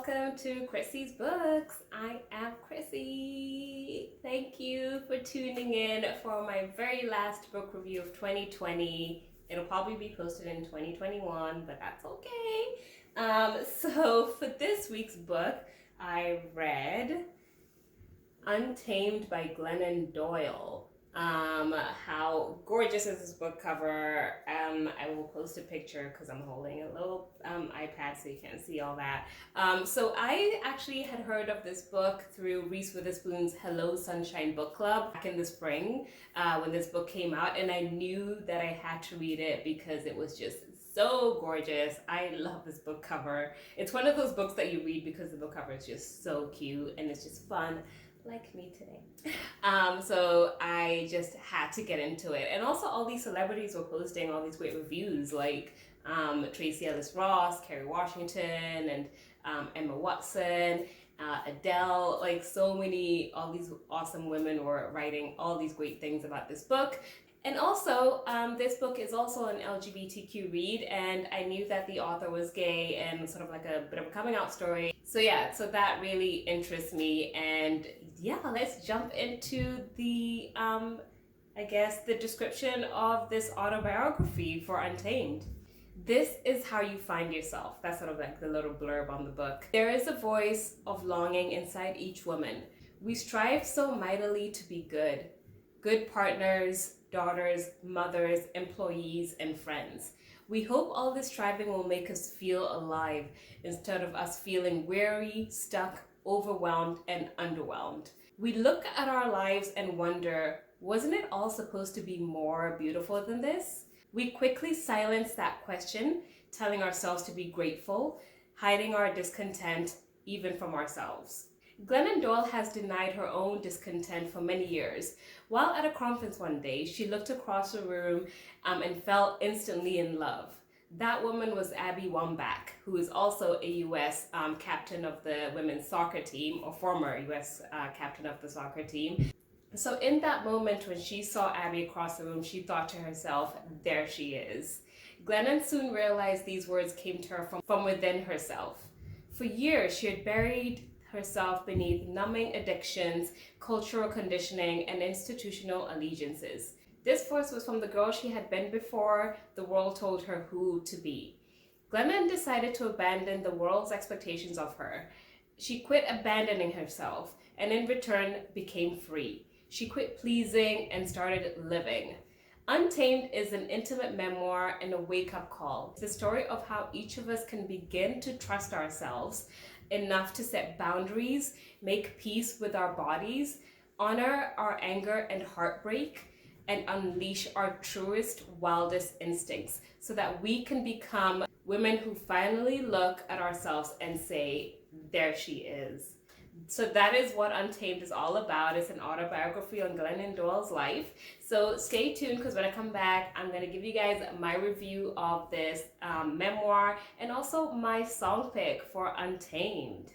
welcome to Chrissy's Books. I am Chrissy. Thank you for tuning in for my very last book review of 2020. It'll probably be posted in 2021, but that's okay. So for this week's book, I read Untamed by Glennon Doyle. How gorgeous is this book cover? I will post a picture because I'm holding a little iPad so you can't see all that. So I actually had heard of this book through Reese Witherspoon's Hello Sunshine Book Club back in the spring when this book came out, and I knew that I had to read it because it was just so gorgeous. I love this book cover. It's one of those books that you read because the book cover is just so cute and it's just fun, like me today. So I just had to get into it. And also all these celebrities were posting all these great reviews, like Tracy Ellis Ross, Kerry Washington, and Emma Watson, Adele, like so many, all these awesome women were writing all these great things about this book. And also, this book is also an LGBTQ read, and I knew that the author was gay and sort of like a bit of a coming out story. So yeah, so that really interests me. And yeah, let's jump into the, I guess, the description of this autobiography for Untamed. This is how you find yourself. That's sort of like the little blurb on the book. There is a voice of longing inside each woman. We strive so mightily to be good. Good partners, daughters, mothers, employees, and friends. We hope all this striving will make us feel alive instead of us feeling weary, stuck, overwhelmed, and underwhelmed. We look at our lives and wonder, wasn't it all supposed to be more beautiful than this? We quickly silence that question, telling ourselves to be grateful, hiding our discontent even from ourselves. Glennon Doyle has denied her own discontent for many years. While at a conference one day, she looked across the room and fell instantly in love. That woman was Abby Wambach, who is also a U.S. Captain of the women's soccer team, or former U.S. Captain of the soccer team. So in that moment when she saw Abby across the room, she thought to herself, there she is. Glennon soon realized these words came to her from within herself. For years, she had buried herself beneath numbing addictions, cultural conditioning, and institutional allegiances. This voice was from the girl she had been before the world told her who to be. Glennon decided to abandon the world's expectations of her. She quit abandoning herself, and in return became free. She quit pleasing and started living. Untamed is an intimate memoir and a wake-up call. It's the story of how each of us can begin to trust ourselves enough to set boundaries, make peace with our bodies, honor our anger and heartbreak, and unleash our truest, wildest instincts so that we can become women who finally look at ourselves and say, there she is. So that is what Untamed is all about. It's an autobiography on Glennon Doyle's life. So stay tuned because when I come back, I'm going to give you guys my review of this memoir and also my song pick for Untamed.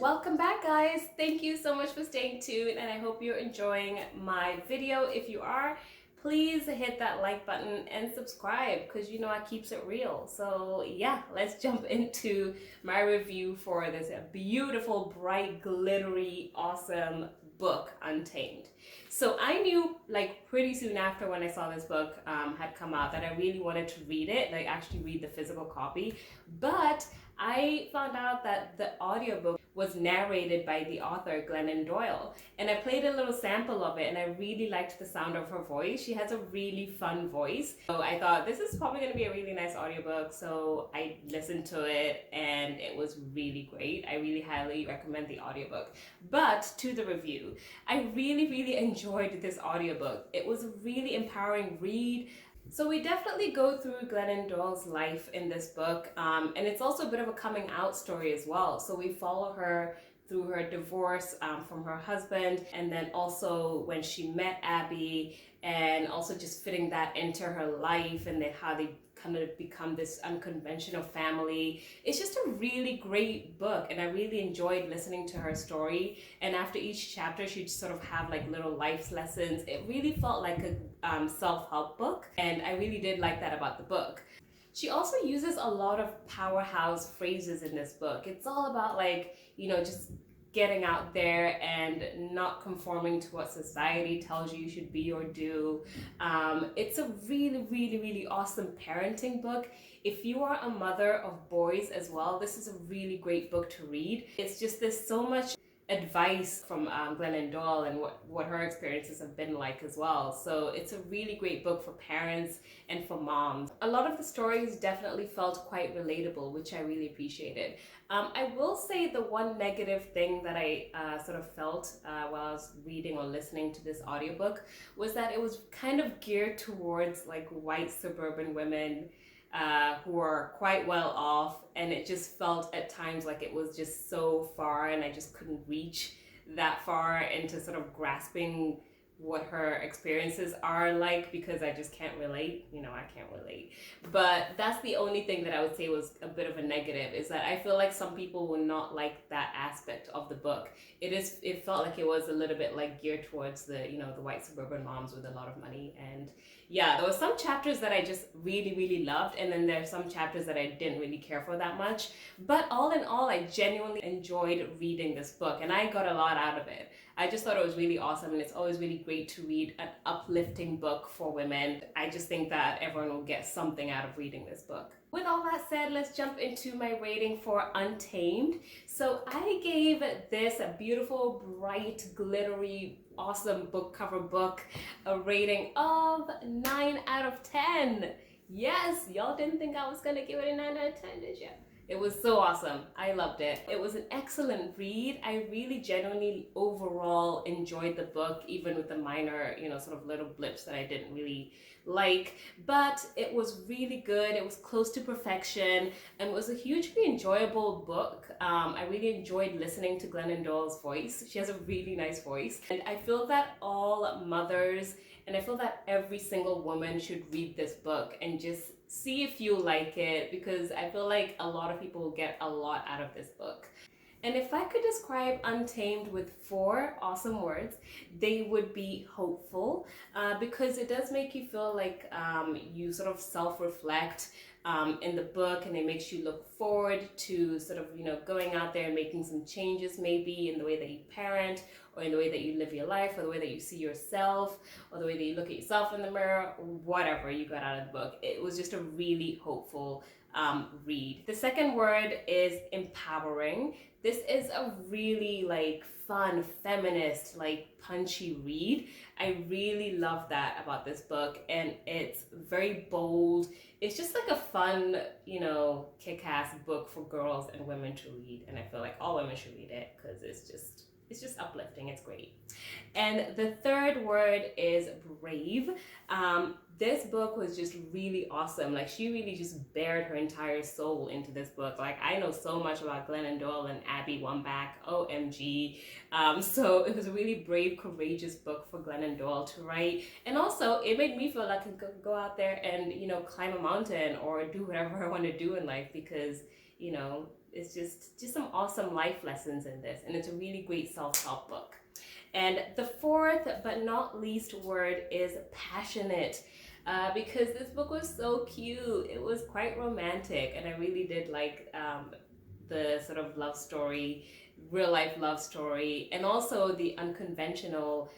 Welcome back, guys. Thank you so much for staying tuned, and I hope you're enjoying my video. If you are, please hit that like button and subscribe because you know I keeps it real. So yeah, let's jump into my review for this beautiful, bright, glittery, awesome book, Untamed. So I knew like pretty soon after when I saw this book had come out that I really wanted to read it, like actually read the physical copy, but I found out that the audiobook was narrated by the author Glennon Doyle, and I played a little sample of it and I really liked the sound of her voice. She has a really fun voice, so I thought this is probably going to be a really nice audiobook, so I listened to it and it was really great. I really highly recommend the audiobook. But to the review, I really enjoyed this audiobook. It was a really empowering read. So we definitely go through Glennon Doyle's life in this book, and it's also a bit of a coming out story as well. So we follow her through her divorce from her husband, and then also when she met Abby and also just fitting that into her life, and then how they kind of become this unconventional family. It's just a really great book, and I really enjoyed listening to her story. And after each chapter, she'd sort of have like little life lessons. It really felt like a self-help book, and I really did like that about the book. She also uses a lot of powerhouse phrases in this book. It's all about like, just getting out there and not conforming to what society tells you should be or do. It's a really, really, really awesome parenting book. If you are a mother of boys as well, this is a really great book to read. It's just, there's so much advice from Glennon Doyle and what her experiences have been like as well. So it's a really great book for parents and for moms. A lot of the stories definitely felt quite relatable, which I really appreciated. I will say the one negative thing that I sort of felt while I was reading or listening to this audiobook was that it was kind of geared towards like white suburban women who are quite well off, and it just felt at times like it was just so far, and I just couldn't reach that far into sort of grasping what her experiences are like, because I just can't relate. I can't relate. But that's the only thing that I would say was a bit of a negative, is that I feel like some people will not like that aspect of the book. It felt like it was a little bit like geared towards the the white suburban moms with a lot of money. And yeah, there were some chapters that I just really, really loved, and then there's some chapters that I didn't really care for that much. But all in all, I genuinely enjoyed reading this book, and I got a lot out of it. I just thought it was really awesome, and it's always really great to read an uplifting book for women. I just think that everyone will get something out of reading this book. With all that said, let's jump into my rating for Untamed. So I gave this a beautiful, bright, glittery, awesome book cover book a rating of 9 out of 10. Yes, y'all didn't think I was gonna give it a 9 out of 10, did you? It was so awesome. I loved it. It was an excellent read. I really genuinely overall enjoyed the book, even with the minor, sort of little blips that I didn't really like. But it was really good. It was close to perfection, and it was a hugely enjoyable book. I really enjoyed listening to Glennon Doyle's voice. She has a really nice voice. And I feel that all mothers, and I feel that every single woman should read this book and just see if you like it, because I feel like a lot of people will get a lot out of this book. And if I could describe Untamed with 4 awesome words, they would be hopeful, because it does make you feel like you sort of self-reflect in the book, and it makes you look forward to sort of, going out there and making some changes, maybe in the way that you parent, or in the way that you live your life, or the way that you see yourself, or the way that you look at yourself in the mirror, whatever you got out of the book. It was just a really hopeful read. The second word is empowering. This is a really like fun, feminist, like punchy read. I really love that about this book, and it's very bold. It's just like a fun, kick-ass book for girls and women to read, and I feel like all women should read it because it's just uplifting. It's great. And the third word is brave. This book was just really awesome. Like, she really just bared her entire soul into this book. Like, I know so much about Glennon Doyle and Abby Wambach, OMG. So it was a really brave, courageous book for Glennon Doyle to write. And also, it made me feel like I could go out there and, climb a mountain or do whatever I want to do in life, because, it's just some awesome life lessons in this. And it's a really great self-help book. And the fourth but not least word is passionate. Because this book was so cute. It was quite romantic, and I really did like the sort of love story, real life love story, and also the unconventional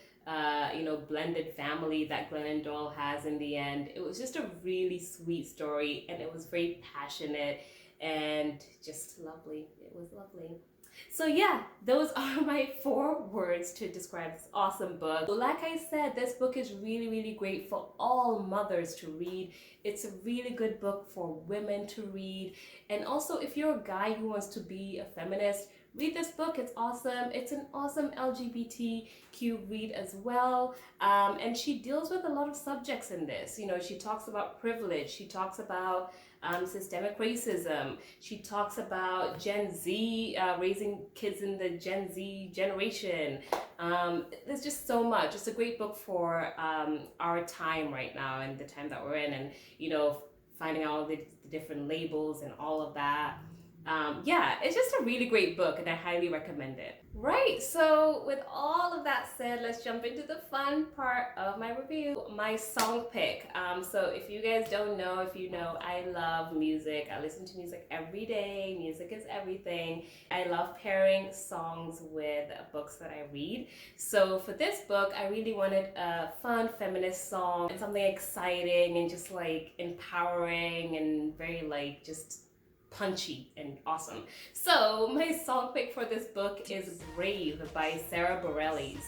blended family that Glennon Doyle has in the end. It was just a really sweet story, and it was very passionate and just lovely. It was lovely. So yeah, those are my 4 words to describe this awesome book. Like I said, this book is really, really great for all mothers to read. It's a really good book for women to read. And also, if you're a guy who wants to be a feminist, read this book. It's awesome. It's an awesome LGBTQ read as well. And she deals with a lot of subjects in this. You know, she talks about privilege. She talks about systemic racism. She talks about Gen Z, raising kids in the Gen Z generation. There's just so much. It's a great book for our time right now and the time that we're in, and, you know, finding out all the different labels and all of that. Yeah, it's just a really great book and I highly recommend it. Right, so with all of that said, let's jump into the fun part of my review, my song pick. So if you guys don't know, if you know, I love music. I listen to music every day. Music is everything. I love pairing songs with books that I read. So for this book, I really wanted a fun feminist song and something exciting and just like empowering and very like just punchy and awesome. So my song pick for this book is Brave by Sara Bareilles.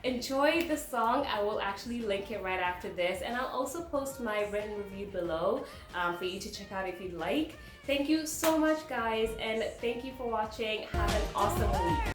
Enjoy the song. I will actually link it right after this, and I'll also post my written review below for you to check out if you'd like. Thank you so much, guys, and thank you for watching. Have an awesome week.